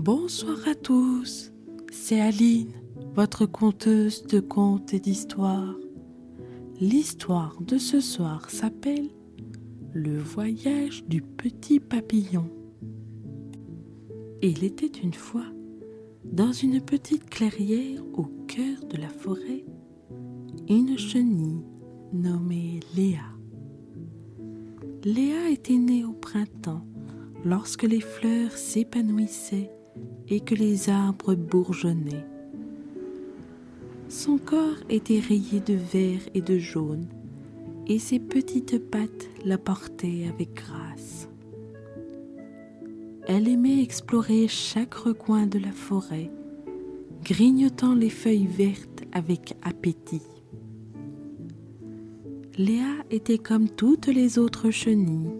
Bonsoir à tous, c'est Aline, votre conteuse de contes et d'histoires. L'histoire de ce soir s'appelle Le voyage du petit papillon. Il était une fois, dans une petite clairière au cœur de la forêt, une chenille nommée Léa. Léa était née au printemps, lorsque les fleurs s'épanouissaient et que les arbres bourgeonnaient. Son corps était rayé de vert et de jaune, et ses petites pattes la portaient avec grâce. Elle aimait explorer chaque recoin de la forêt, grignotant les feuilles vertes avec appétit. Léa était comme toutes les autres chenilles,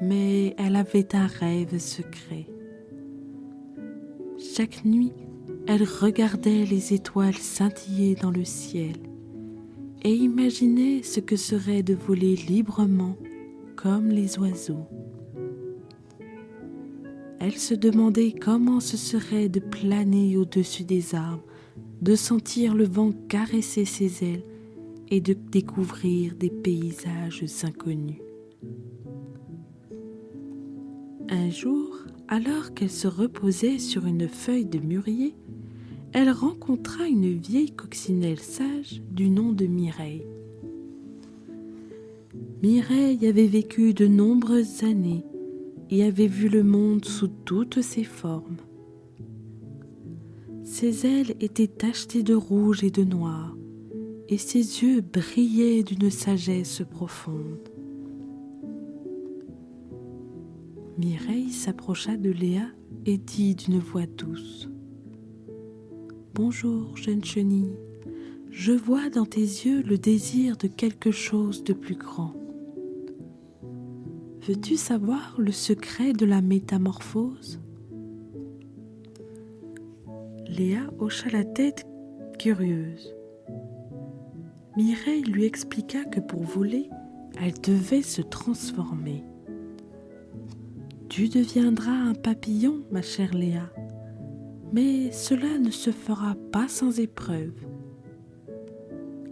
mais elle avait un rêve secret. Chaque nuit, elle regardait les étoiles scintiller dans le ciel et imaginait ce que serait de voler librement comme les oiseaux. Elle se demandait comment ce serait de planer au-dessus des arbres, de sentir le vent caresser ses ailes et de découvrir des paysages inconnus. Un jour, alors qu'elle se reposait sur une feuille de mûrier, elle rencontra une vieille coccinelle sage du nom de Mireille. Mireille avait vécu de nombreuses années et avait vu le monde sous toutes ses formes. Ses ailes étaient tachetées de rouge et de noir, et ses yeux brillaient d'une sagesse profonde. Mireille s'approcha de Léa et dit d'une voix douce : « Bonjour, jeune chenille, je vois dans tes yeux le désir de quelque chose de plus grand. Veux-tu savoir le secret de la métamorphose ?» Léa hocha la tête curieuse. Mireille lui expliqua que pour voler, elle devait se transformer. « Tu deviendras un papillon, ma chère Léa, mais cela ne se fera pas sans épreuve.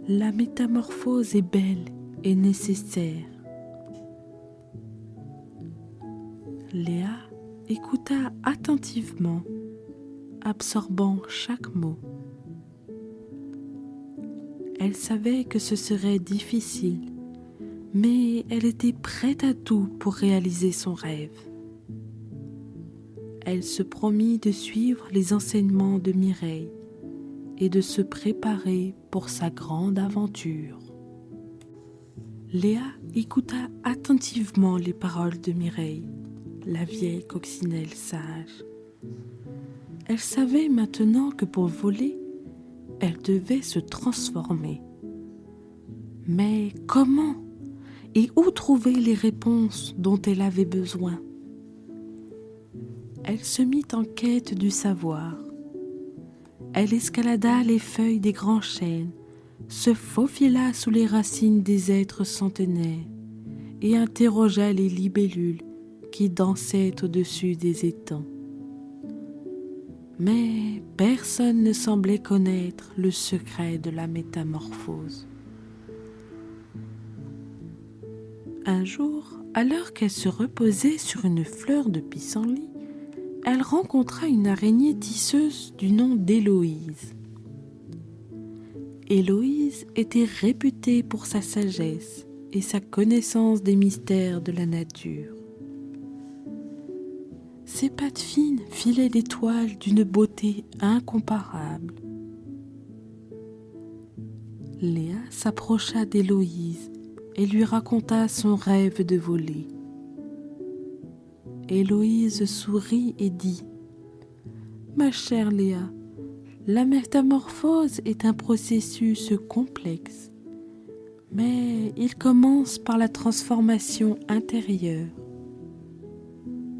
La métamorphose est belle et nécessaire. » Léa écouta attentivement, absorbant chaque mot. Elle savait que ce serait difficile, mais elle était prête à tout pour réaliser son rêve. Elle se promit de suivre les enseignements de Mireille et de se préparer pour sa grande aventure. Léa écouta attentivement les paroles de Mireille, la vieille coccinelle sage. Elle savait maintenant que pour voler, elle devait se transformer. Mais comment et où trouver les réponses dont elle avait besoin ? Elle se mit en quête du savoir. Elle escalada les feuilles des grands chênes, se faufila sous les racines des êtres centenaires et interrogea les libellules qui dansaient au-dessus des étangs. Mais personne ne semblait connaître le secret de la métamorphose. Un jour, alors qu'elle se reposait sur une fleur de pissenlit, elle rencontra une araignée tisseuse du nom d'Héloïse. Héloïse était réputée pour sa sagesse et sa connaissance des mystères de la nature. Ses pattes fines filaient d'étoiles d'une beauté incomparable. Léa s'approcha d'Héloïse et lui raconta son rêve de voler. Héloïse sourit et dit : « Ma chère Léa, la métamorphose est un processus complexe, mais il commence par la transformation intérieure.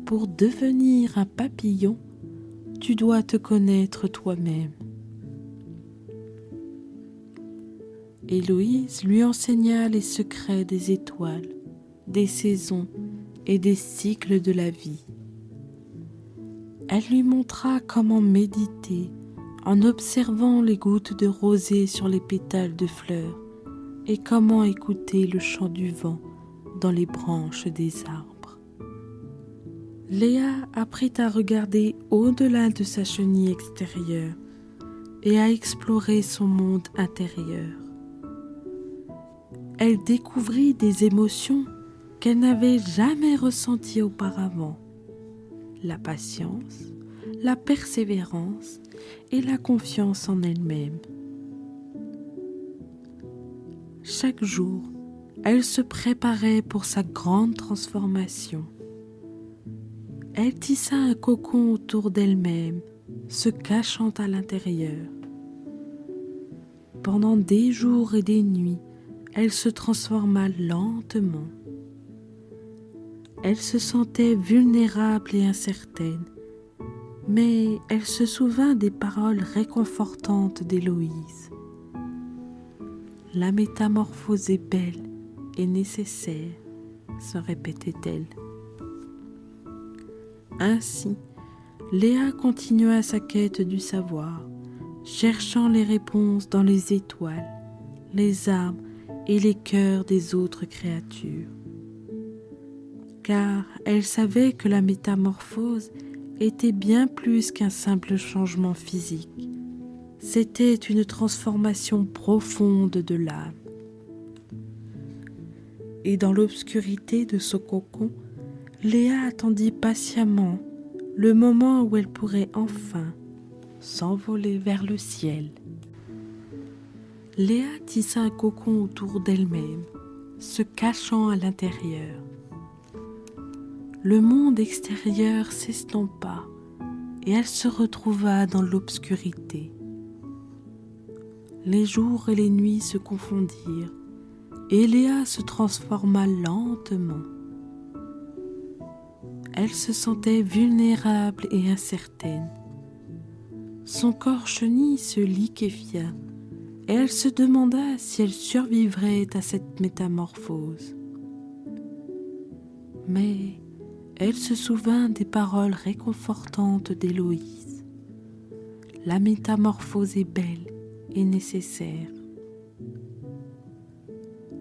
Pour devenir un papillon, tu dois te connaître toi-même. » Héloïse lui enseigna les secrets des étoiles, des saisons et des cycles de la vie. Elle lui montra comment méditer en observant les gouttes de rosée sur les pétales de fleurs et comment écouter le chant du vent dans les branches des arbres. Léa apprit à regarder au-delà de sa chenille extérieure et à explorer son monde intérieur. Elle découvrit des émotions qu'elle n'avait jamais ressenties auparavant: la patience, la persévérance et la confiance en elle-même. Chaque jour, elle se préparait pour sa grande transformation. Elle tissa un cocon autour d'elle-même, se cachant à l'intérieur. Pendant des jours et des nuits, elle se transforma lentement. Elle se sentait vulnérable et incertaine, mais elle se souvint des paroles réconfortantes d'Héloïse. La métamorphose est belle et nécessaire, se répétait-elle. Ainsi, Léa continua sa quête du savoir, cherchant les réponses dans les étoiles, les arbres et les cœurs des autres créatures. Car elle savait que la métamorphose était bien plus qu'un simple changement physique. C'était une transformation profonde de l'âme. Et dans l'obscurité de ce cocon, Léa attendit patiemment le moment où elle pourrait enfin s'envoler vers le ciel. Léa tissa un cocon autour d'elle-même, se cachant à l'intérieur. Le monde extérieur s'estompa et elle se retrouva dans l'obscurité. Les jours et les nuits se confondirent et Léa se transforma lentement. Elle se sentait vulnérable et incertaine. Son corps chenille se liquéfia et elle se demanda si elle survivrait à cette métamorphose. Mais elle se souvint des paroles réconfortantes d'Héloïse. La métamorphose est belle et nécessaire.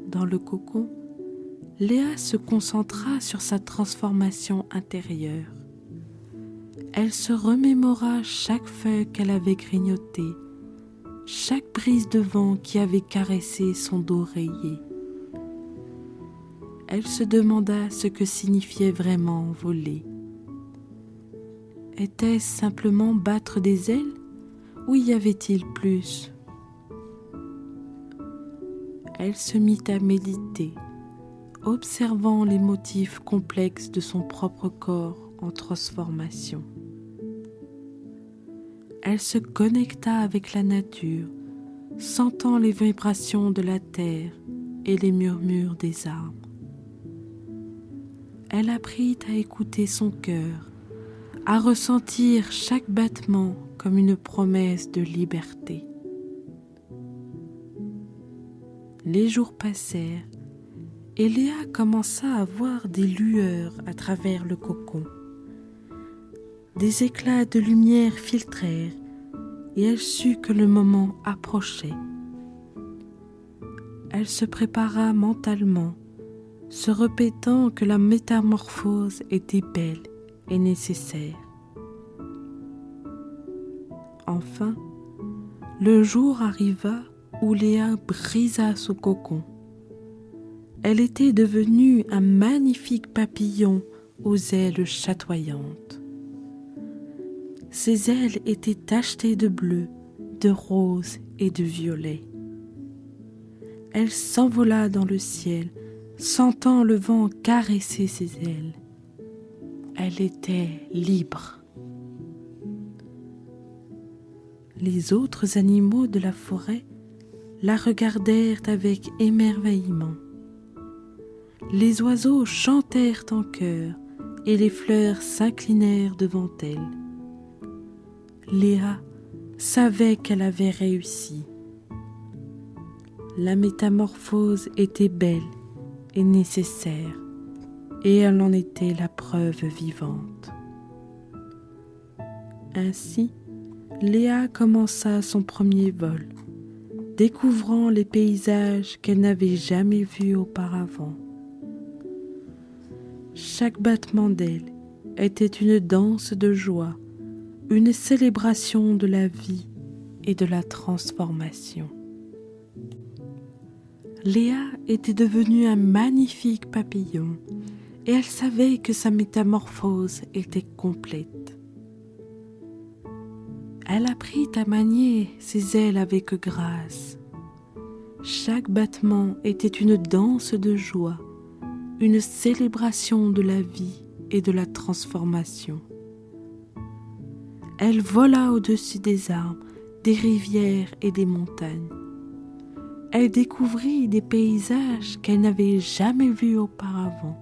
Dans le cocon, Léa se concentra sur sa transformation intérieure. Elle se remémora chaque feuille qu'elle avait grignotée, chaque brise de vent qui avait caressé son dos rayé. Elle se demanda ce que signifiait vraiment voler. Était-ce simplement battre des ailes ou y avait-il plus? Elle se mit à méditer, observant les motifs complexes de son propre corps en transformation. Elle se connecta avec la nature, sentant les vibrations de la terre et les murmures des arbres. Elle apprit à écouter son cœur, à ressentir chaque battement comme une promesse de liberté. Les jours passèrent et Léa commença à voir des lueurs à travers le cocon. Des éclats de lumière filtrèrent et elle sut que le moment approchait. Elle se prépara mentalement, se répétant que la métamorphose était belle et nécessaire. Enfin, le jour arriva où Léa brisa son cocon. Elle était devenue un magnifique papillon aux ailes chatoyantes. Ses ailes étaient tachetées de bleu, de rose et de violet. Elle s'envola dans le ciel, sentant le vent caresser ses ailes. Elle était libre. Les autres animaux de la forêt la regardèrent avec émerveillement. Les oiseaux chantèrent en chœur et les fleurs s'inclinèrent devant elle. Léa savait qu'elle avait réussi. La métamorphose était belle et nécessaire, et elle en était la preuve vivante. Ainsi, Léa commença son premier vol, découvrant les paysages qu'elle n'avait jamais vus auparavant. Chaque battement d'aile était une danse de joie, une célébration de la vie et de la transformation. Léa était devenue un magnifique papillon et elle savait que sa métamorphose était complète. Elle apprit à manier ses ailes avec grâce. Chaque battement était une danse de joie, une célébration de la vie et de la transformation. Elle vola au-dessus des arbres, des rivières et des montagnes. Elle découvrit des paysages qu'elle n'avait jamais vus auparavant.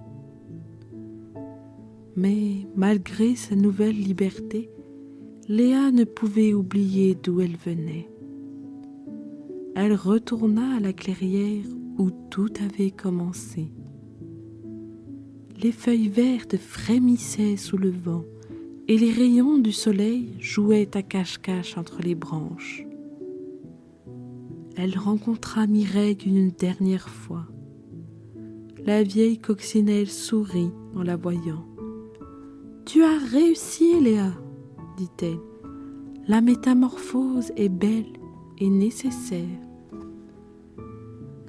Mais malgré sa nouvelle liberté, Léa ne pouvait oublier d'où elle venait. Elle retourna à la clairière où tout avait commencé. Les feuilles vertes frémissaient sous le vent et les rayons du soleil jouaient à cache-cache entre les branches. Elle rencontra Mireille une dernière fois. La vieille coccinelle sourit en la voyant. « Tu as réussi, Léa !» dit-elle. « La métamorphose est belle et nécessaire. »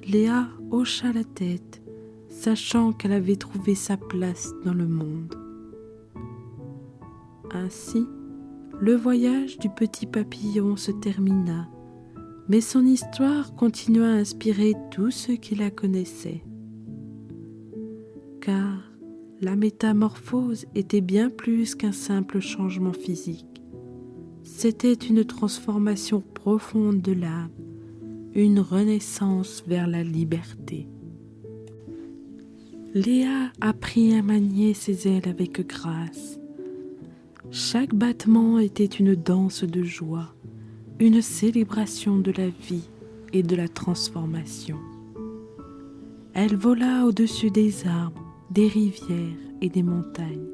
Léa hocha la tête, sachant qu'elle avait trouvé sa place dans le monde. Ainsi, le voyage du petit papillon se termina, mais son histoire continua à inspirer tous ceux qui la connaissaient. Car la métamorphose était bien plus qu'un simple changement physique. C'était une transformation profonde de l'âme, une renaissance vers la liberté. Léa apprit à manier ses ailes avec grâce. Chaque battement était une danse de joie, une célébration de la vie et de la transformation. Elle vola au-dessus des arbres, des rivières et des montagnes.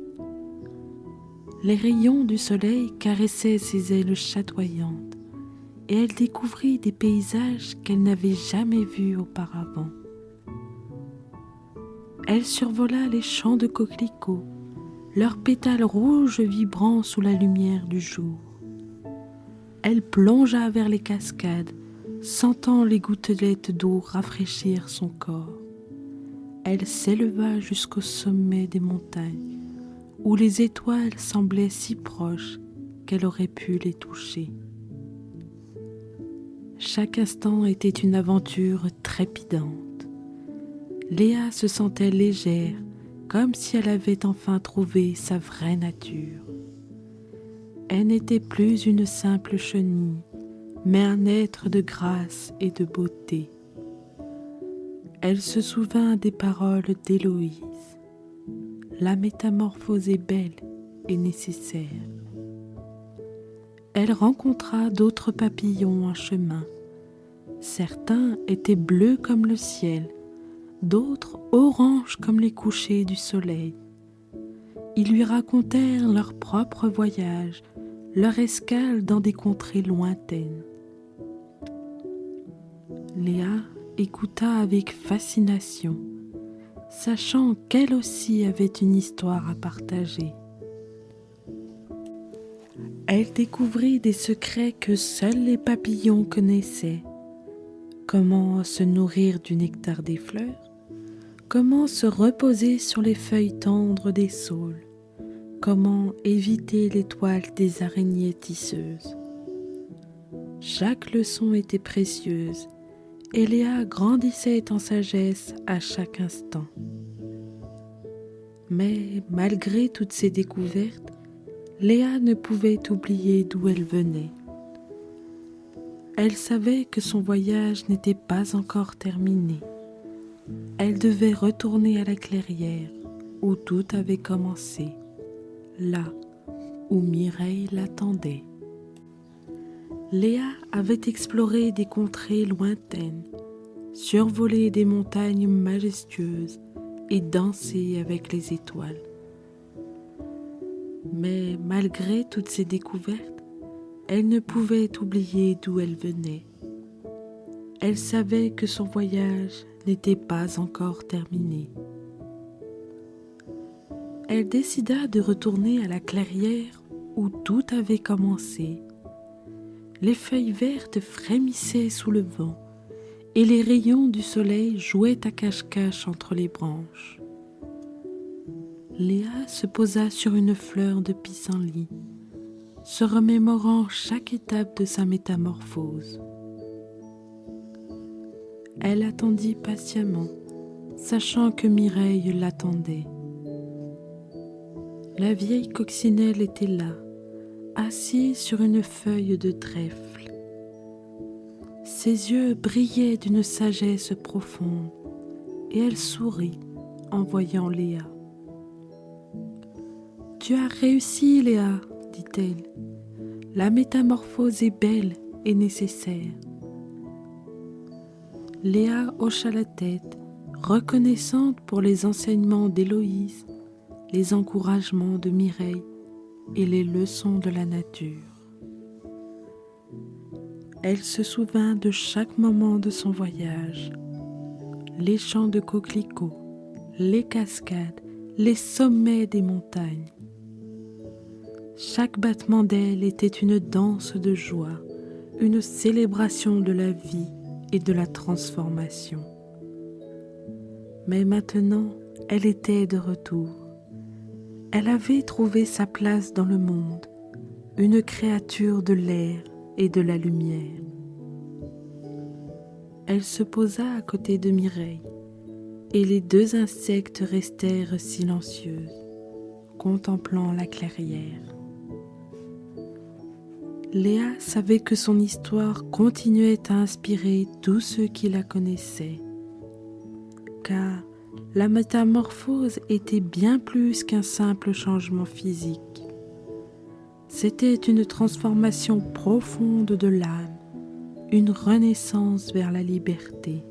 Les rayons du soleil caressaient ses ailes chatoyantes et elle découvrit des paysages qu'elle n'avait jamais vus auparavant. Elle survola les champs de coquelicots, leurs pétales rouges vibrant sous la lumière du jour. Elle plongea vers les cascades, sentant les gouttelettes d'eau rafraîchir son corps. Elle s'éleva jusqu'au sommet des montagnes, où les étoiles semblaient si proches qu'elle aurait pu les toucher. Chaque instant était une aventure trépidante. Léa se sentait légère, comme si elle avait enfin trouvé sa vraie nature. Elle n'était plus une simple chenille, mais un être de grâce et de beauté. Elle se souvint des paroles d'Héloïse. La métamorphose est belle et nécessaire. Elle rencontra d'autres papillons en chemin. Certains étaient bleus comme le ciel, d'autres oranges comme les couchers du soleil. Ils lui racontèrent leur propre voyage, leur escale dans des contrées lointaines. Léa écouta avec fascination, sachant qu'elle aussi avait une histoire à partager. Elle découvrit des secrets que seuls les papillons connaissaient. Comment se nourrir du nectar des fleurs, comment se reposer sur les feuilles tendres des saules, comment éviter les toiles des araignées tisseuses. Chaque leçon était précieuse et Léa grandissait en sagesse à chaque instant. Mais malgré toutes ces découvertes, Léa ne pouvait oublier d'où elle venait. Elle savait que son voyage n'était pas encore terminé. Elle devait retourner à la clairière où tout avait commencé, là où Mireille l'attendait. Léa avait exploré des contrées lointaines, survolé des montagnes majestueuses et dansé avec les étoiles. Mais malgré toutes ces découvertes, elle ne pouvait oublier d'où elle venait. Elle savait que son voyage n'était pas encore terminé. Elle décida de retourner à la clairière où tout avait commencé. Les feuilles vertes frémissaient sous le vent et les rayons du soleil jouaient à cache-cache entre les branches. Léa se posa sur une fleur de pissenlit, se remémorant chaque étape de sa métamorphose. Elle attendit patiemment, sachant que Mireille l'attendait. La vieille coccinelle était là, assise sur une feuille de trèfle. Ses yeux brillaient d'une sagesse profonde et elle sourit en voyant Léa. « Tu as réussi, Léa, dit-elle. La métamorphose est belle et nécessaire. » Léa hocha la tête, reconnaissante pour les enseignements d'Héloïse, les encouragements de Mireille et les leçons de la nature. Elle se souvint de chaque moment de son voyage, les champs de coquelicots, les cascades, les sommets des montagnes. Chaque battement d'aile était une danse de joie, une célébration de la vie et de la transformation. Mais maintenant, elle était de retour. Elle avait trouvé sa place dans le monde, une créature de l'air et de la lumière. Elle se posa à côté de Mireille, et les deux insectes restèrent silencieuses, contemplant la clairière. Léa savait que son histoire continuait à inspirer tous ceux qui la connaissaient, car la métamorphose était bien plus qu'un simple changement physique. C'était une transformation profonde de l'âme, une renaissance vers la liberté.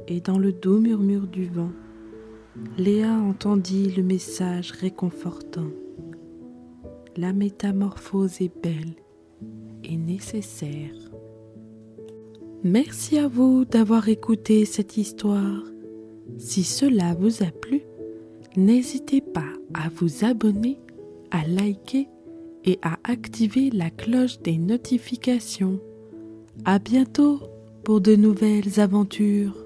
Et dans le doux murmure du vent, Léa entendit le message réconfortant. La métamorphose est belle et nécessaire. Merci à vous d'avoir écouté cette histoire. Si cela vous a plu, n'hésitez pas à vous abonner, à liker et à activer la cloche des notifications. À bientôt pour de nouvelles aventures.